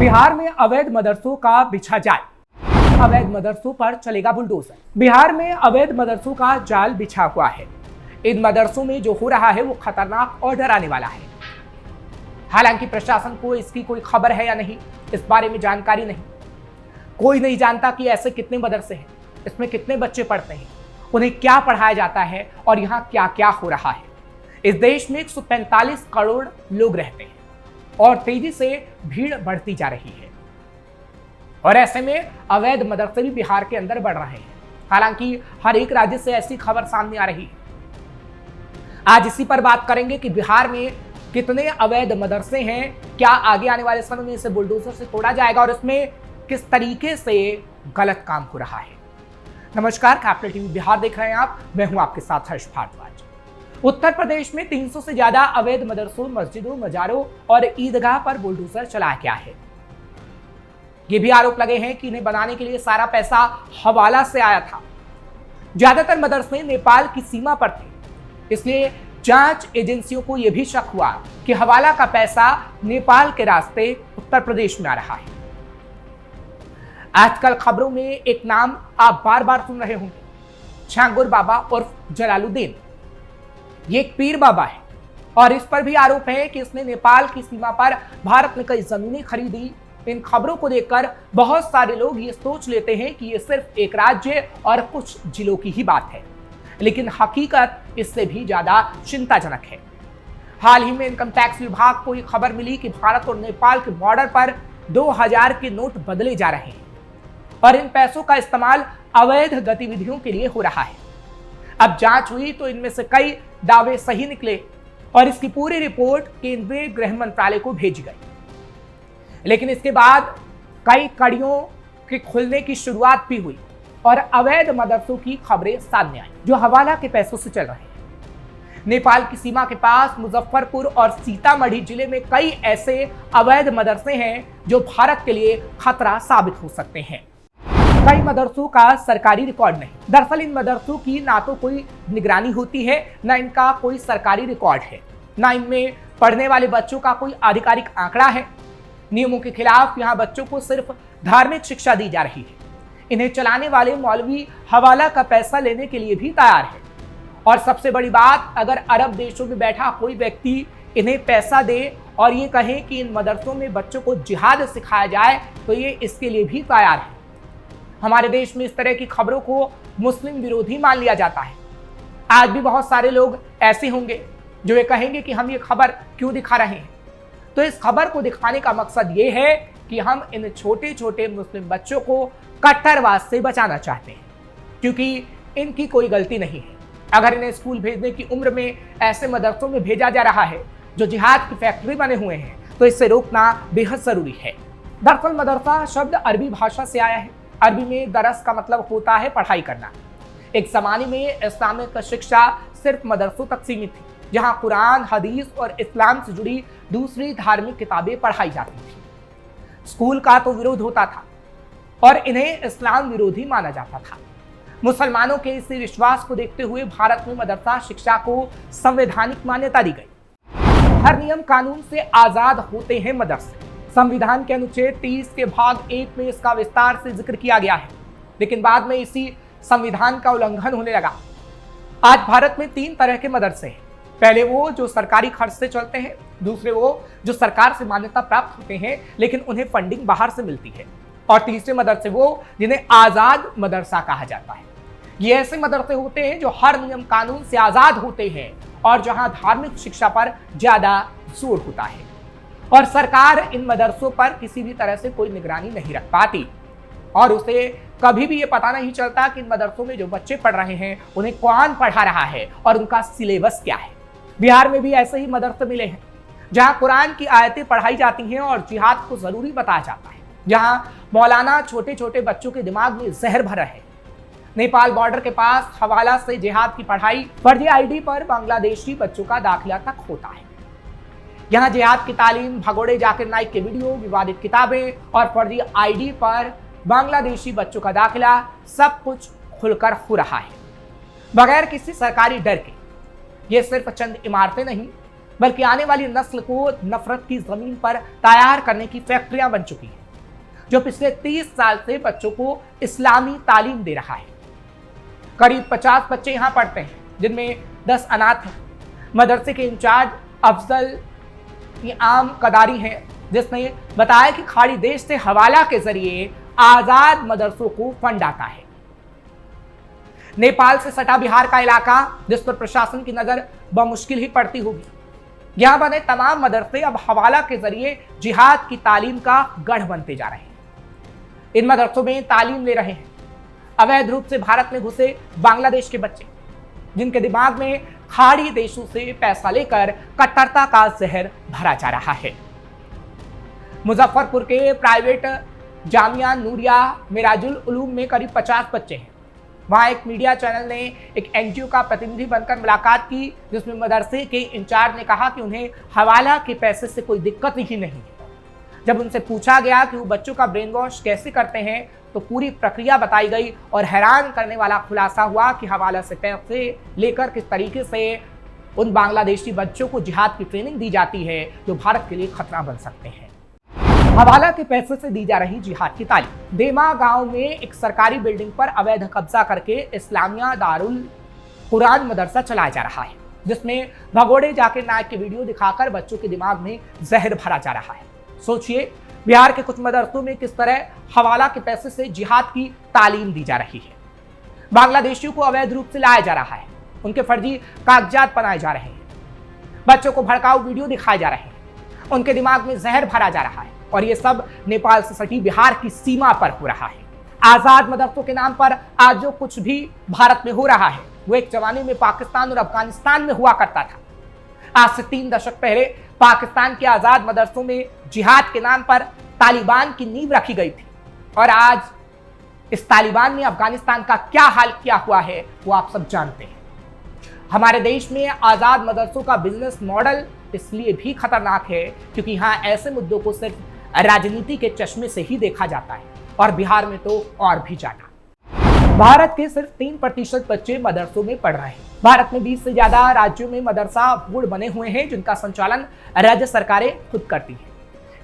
बिहार में अवैध मदरसों का बिछा जाल। अवैध मदरसों पर चलेगा बुलडोजर। बिहार में अवैध मदरसों का जाल बिछा हुआ है। इन मदरसों में जो हो रहा है वो खतरनाक और डराने वाला है। हालांकि प्रशासन को इसकी कोई खबर है या नहीं, इस बारे में जानकारी नहीं। कोई नहीं जानता कि ऐसे कितने मदरसे हैं, इसमें कितने बच्चे पढ़ते हैं, उन्हें क्या पढ़ाया जाता है और यहाँ क्या क्या हो रहा है। इस देश में 145 करोड़ लोग रहते हैं और तेजी से भीड़ बढ़ती जा रही है और ऐसे में अवैध मदरसे भी बिहार के अंदर बढ़ रहे हैं। हालांकि हर एक राज्य से ऐसी खबर सामने आ रही है। आज इसी पर बात करेंगे कि बिहार में कितने अवैध मदरसे हैं, क्या आगे आने वाले समय में इसे बुलडोजर से तोड़ा जाएगा और इसमें किस तरीके से गलत काम हो रहा है। नमस्कार, कैपिटल टीवी बिहार देख रहे हैं आप। मैं हूं आपके साथ हर्ष भारद्वाज। उत्तर प्रदेश में 300 से ज्यादा अवैध मदरसों, मस्जिदों, मजारों और ईदगाह पर बुलडोजर चलाया गया है। ये भी आरोप लगे हैं कि इन्हें बनाने के लिए सारा पैसा हवाला से आया था। ज्यादातर मदरसे नेपाल की सीमा पर थे, इसलिए जांच एजेंसियों को यह भी शक हुआ कि हवाला का पैसा नेपाल के रास्ते उत्तर प्रदेश में आ रहा है। आजकल खबरों में एक नाम आप बार बार सुन रहे होंगे, छांगुर बाबा उर्फ जलालुद्दीन। ये एक पीर बाबा है और इस पर भी आरोप है कि इसने नेपाल की सीमा पर भारत में कई जमीनें खरीदी। इन खबरों को देखकर बहुत सारे लोग ये सोच लेते हैं कि ये सिर्फ एक राज्य और कुछ जिलों की ही बात है, लेकिन हकीकत इससे भी ज्यादा चिंताजनक है। हाल ही में इनकम टैक्स विभाग को ये खबर मिली कि भारत और नेपाल के बॉर्डर पर 2000 के नोट बदले जा रहे हैं और इन पैसों का इस्तेमाल अवैध गतिविधियों के लिए हो रहा है। अब जांच हुई तो इनमें से कई दावे सही निकले और इसकी पूरी रिपोर्ट केंद्रीय गृह मंत्रालय को भेजी गई। लेकिन इसके बाद कई कड़ियों के खुलने की शुरुआत भी हुई और अवैध मदरसों की खबरें सामने आई जो हवाला के पैसों से चल रहे हैं। नेपाल की सीमा के पास मुजफ्फरपुर और सीतामढ़ी जिले में कई ऐसे अवैध मदरसे हैं जो भारत के लिए खतरा साबित हो सकते हैं। कई मदरसों का सरकारी रिकॉर्ड नहीं। दरअसल इन मदरसों की ना तो कोई निगरानी होती है, ना इनका कोई सरकारी रिकॉर्ड है, ना इनमें पढ़ने वाले बच्चों का कोई आधिकारिक आंकड़ा है। नियमों के खिलाफ यहाँ बच्चों को सिर्फ धार्मिक शिक्षा दी जा रही है। इन्हें चलाने वाले मौलवी हवाला का पैसा लेने के लिए भी तैयार है। और सबसे बड़ी बात, अगर अरब देशों में बैठा कोई व्यक्ति इन्हें पैसा दे और ये कहे कि इन मदरसों में बच्चों को जिहाद सिखाया जाए तो ये इसके लिए भी तैयार है। हमारे देश में इस तरह की खबरों को मुस्लिम विरोधी मान लिया जाता है। आज भी बहुत सारे लोग ऐसे होंगे जो ये कहेंगे कि हम ये खबर क्यों दिखा रहे हैं। तो इस खबर को दिखाने का मकसद ये है कि हम इन छोटे छोटे मुस्लिम बच्चों को कट्टरवाद से बचाना चाहते हैं, क्योंकि इनकी कोई गलती नहीं है। अगर इन्हें स्कूल भेजने की उम्र में ऐसे मदरसों में भेजा जा रहा है जो जिहाद की फैक्ट्री बने हुए हैं, तो इसे रोकना बेहद जरूरी है। दरअसल मदरसा शब्द अरबी भाषा से आया है। अरबी में दरस का मतलब होता है पढ़ाई करना। एक जमाने में इस्लामिक शिक्षा सिर्फ मदरसों तक सीमित थी, जहां कुरान, हदीस और इस्लाम से जुड़ी दूसरी धार्मिक किताबें पढ़ाई जाती थी। स्कूल का तो विरोध होता था और इन्हें इस्लाम विरोधी माना जाता था। मुसलमानों के इसी विश्वास को देखते हुए भारत में मदरसा शिक्षा को संवैधानिक मान्यता दी गई। हर नियम कानून से आजाद होते हैं मदरसे। संविधान के अनुच्छेद 30 के भाग 1 में इसका विस्तार से जिक्र किया गया है, लेकिन बाद में इसी संविधान का उल्लंघन होने लगा। आज भारत में 3 तरह के मदरसे हैं। पहले वो जो सरकारी खर्च से चलते हैं, दूसरे वो जो सरकार से मान्यता प्राप्त होते हैं लेकिन उन्हें फंडिंग बाहर से मिलती है, और तीसरे मदरसे वो जिन्हें आजाद मदरसा कहा जाता है। ये ऐसे मदरसे होते हैं जो हर नियम कानून से आजाद होते हैं और जहां धार्मिक शिक्षा पर ज्यादा जोर होता है और सरकार इन मदरसों पर किसी भी तरह से कोई निगरानी नहीं रख पाती और उसे कभी भी ये पता नहीं चलता कि इन मदरसों में जो बच्चे पढ़ रहे हैं उन्हें कौन पढ़ा रहा है और उनका सिलेबस क्या है। बिहार में भी ऐसे ही मदरसे मिले हैं जहां कुरान की आयतें पढ़ाई जाती हैं और जिहाद को जरूरी बताया जाता है, जहां मौलाना छोटे छोटे बच्चों के दिमाग में जहर भर रहे। नेपाल बॉर्डर के पास हवाला से जिहाद की पढ़ाई फर्जी आईडी पर बांग्लादेशी बच्चों का दाखिला तक होता है। यहाँ जिहाद की तालीम, भगोड़े जाकिर नाइक के वीडियो, विवादित किताबें और फर्जी आईडी पर बांग्लादेशी बच्चों का दाखिला सब कुछ खुलकर हो रहा है बगैर किसी सरकारी डर के। ये सिर्फ चंद इमारतें नहीं बल्कि आने वाली नस्ल को नफरत की जमीन पर तैयार करने की फैक्ट्रियां बन चुकी है, जो पिछले 30 साल से बच्चों को इस्लामी तालीम दे रहा है। करीब 50 बच्चे यहां पढ़ते हैं, जिनमें 10 अनाथ हैं। मदरसे के इंचार्ज अफजल आम कदारी हैं, जिसने बताया कि खाड़ी देश से हवाला के जरिए आजाद मदरसों को फंड आता है। नेपाल से सटा बिहार का इलाका, जिस पर प्रशासन की नजर बमुश्किल ही पड़ती होगी, यहां बने तमाम मदरसे अब हवाला के जरिए जिहाद की तालीम का गढ़ बनते जा रहे हैं। इन मदरसों में तालीम ले रहे हैं अवैध रूप से भारत में घुसे बांग्लादेश के बच्चे, जिनके दिमाग में खाड़ी देशों से पैसा लेकर कट्टरता का जहर भरा जा रहा है। मुजफ्फरपुर के प्राइवेट जामिया नूरिया मिराजुल उलूम में करीब 50 बच्चे हैं। वहां एक मीडिया चैनल ने एक एनजीओ का प्रतिनिधि बनकर मुलाकात की, जिसमें मदरसे के इंचार्ज ने कहा कि उन्हें हवाला के पैसे से कोई दिक्कत ही नहीं है। जब उनसे पूछा गया कि वो बच्चों का ब्रेन वॉश कैसे करते हैं, तो पूरी प्रक्रिया बताई गई और हैरान करने वाला खुलासा हुआ कि हवाला से पैसे लेकर किस तरीके से उन बांग्लादेशी बच्चों को जिहाद की ट्रेनिंग दी जाती है, जो भारत के लिए खतरा बन सकते हैं। हवाला के पैसे से दी जा रही जिहाद की तालीम। देमा गांव में एक सरकारी बिल्डिंग पर अवैध कब्जा करके इस्लामिया दारुल कुरान मदरसा चलाया जा रहा है, जिसमें भगोड़े जाकिर नायक के वीडियो दिखाकर बच्चों के दिमाग में जहर भरा जा रहा है। सोचिए, बिहार के कुछ मदरसों में किस तरह हवाला के पैसे से जिहाद की तालीम दी जा रही है। बांग्लादेशियों को अवैध रूप से लाया जा रहा है, उनके फर्जी कागजात बनाए जा रहे हैं, बच्चों को भड़काऊ वीडियो दिखाए जा रहे हैं, उनके दिमाग में जहर भरा जा रहा है, और ये सब नेपाल से सटी बिहार की सीमा पर हो रहा है। आजाद मदरसों के नाम पर आज जो कुछ भी भारत में हो रहा है, वो एक जमाने में पाकिस्तान और अफगानिस्तान में हुआ करता था। आज से 3 दशक पहले पाकिस्तान के आजाद मदरसों में जिहाद के नाम पर तालिबान की नींव रखी गई थी, और आज इस तालिबान ने अफगानिस्तान का क्या हाल किया हुआ है वो आप सब जानते हैं। हमारे देश में आजाद मदरसों का बिजनेस मॉडल इसलिए भी खतरनाक है क्योंकि यहाँ ऐसे मुद्दों को सिर्फ राजनीति के चश्मे से ही देखा जाता है, और बिहार में तो और भी ज्यादा। भारत के सिर्फ 3% बच्चे मदरसों में पढ़ रहे हैं। भारत में 20 से ज्यादा राज्यों में मदरसा बोर्ड बने हुए हैं, जिनका संचालन राज्य सरकारें खुद करती हैं।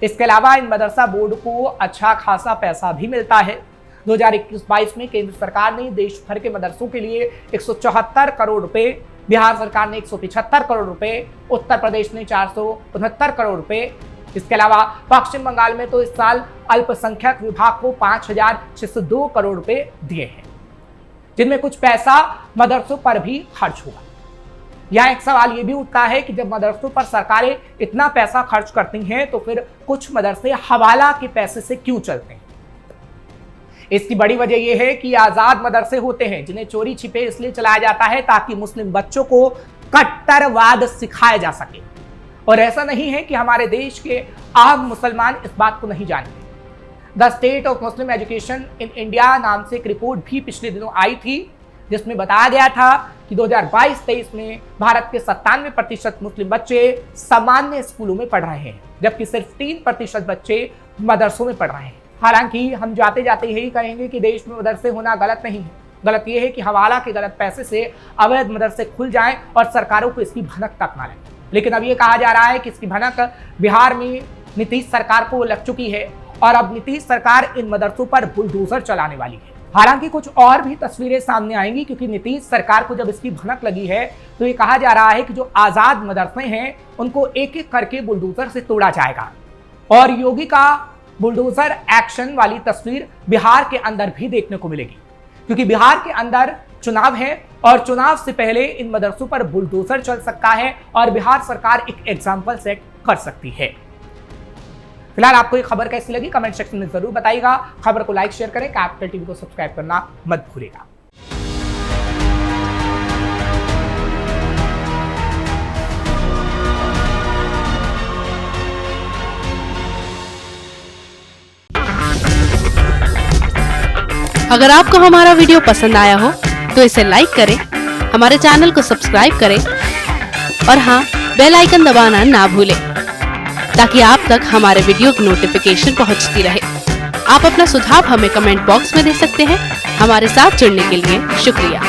इसके अलावा इन मदरसा बोर्ड को अच्छा खासा पैसा भी मिलता है। 2021-22 में केंद्र सरकार ने देश भर के मदरसों के लिए 174 करोड़ रुपए, बिहार सरकार ने 175 करोड़ रुपए, उत्तर प्रदेश ने 469 करोड़ रुपए, इसके अलावा पश्चिम बंगाल में तो इस साल अल्पसंख्यक विभाग को 5,602 करोड़ रुपए दिए हैं, जिनमें कुछ पैसा मदरसों पर भी खर्च हुआ। यहाँ एक सवाल ये भी उठता है कि जब मदरसों पर सरकारें इतना पैसा खर्च करती हैं, तो फिर कुछ मदरसे हवाला के पैसे से क्यों चलते हैं? इसकी बड़ी वजह यह है कि आजाद मदरसे होते हैं जिन्हें चोरी छिपे इसलिए चलाया जाता है ताकि मुस्लिम बच्चों को कट्टरवाद सिखाया जा सके। और ऐसा नहीं है कि हमारे देश के आम मुसलमान इस बात को नहीं जानते। The state of Muslim education in India नाम से एक रिपोर्ट भी पिछले दिनों आई थी, जिसमें बताया गया था कि 2022-23 में भारत के 97% मुस्लिम बच्चे सामान्य स्कूलों में पढ़ रहे हैं, जबकि सिर्फ 3% बच्चे मदरसों में पढ़ रहे हैं। हालांकि हम जाते जाते यही कहेंगे कि देश में मदरसे होना गलत नहीं है। गलत यह है कि हवाला के गलत पैसे से अवैध मदरसे खुल जाएं और सरकारों को इसकी भनक तक ना लगे। लेकिन अब ये कहा जा रहा है कि इसकी भनक बिहार में नीतीश सरकार को लग चुकी है और अब नीतीश सरकार इन मदरसों पर बुलडोजर चलाने वाली है। हालांकि कुछ और भी तस्वीरें सामने आएंगी, क्योंकि नीतीश सरकार को जब इसकी भनक लगी है तो ये कहा जा रहा है कि जो आजाद मदरसे हैं उनको एक एक करके बुलडोजर से तोड़ा जाएगा, और योगी का बुलडोजर एक्शन वाली तस्वीर बिहार के अंदर भी देखने को मिलेगी, क्योंकि बिहार के अंदर चुनाव है और चुनाव से पहले इन मदरसों पर बुलडोजर चल सकता है और बिहार सरकार एक एग्जाम्पल सेट कर सकती है। फिलहाल आपको ये खबर कैसी लगी कमेंट सेक्शन में जरूर बताइएगा। खबर को लाइक शेयर करें, कैपिटल टीवी को सब्सक्राइब करना मत भूलिएगा। अगर आपको हमारा वीडियो पसंद आया हो तो इसे लाइक करें, हमारे चैनल को सब्सक्राइब करें और हाँ, बेल आइकन दबाना ना भूलें ताकि आप तक हमारे वीडियो की नोटिफिकेशन पहुंचती रहे। आप अपना सुझाव हमें कमेंट बॉक्स में दे सकते हैं। हमारे साथ जुड़ने के लिए शुक्रिया।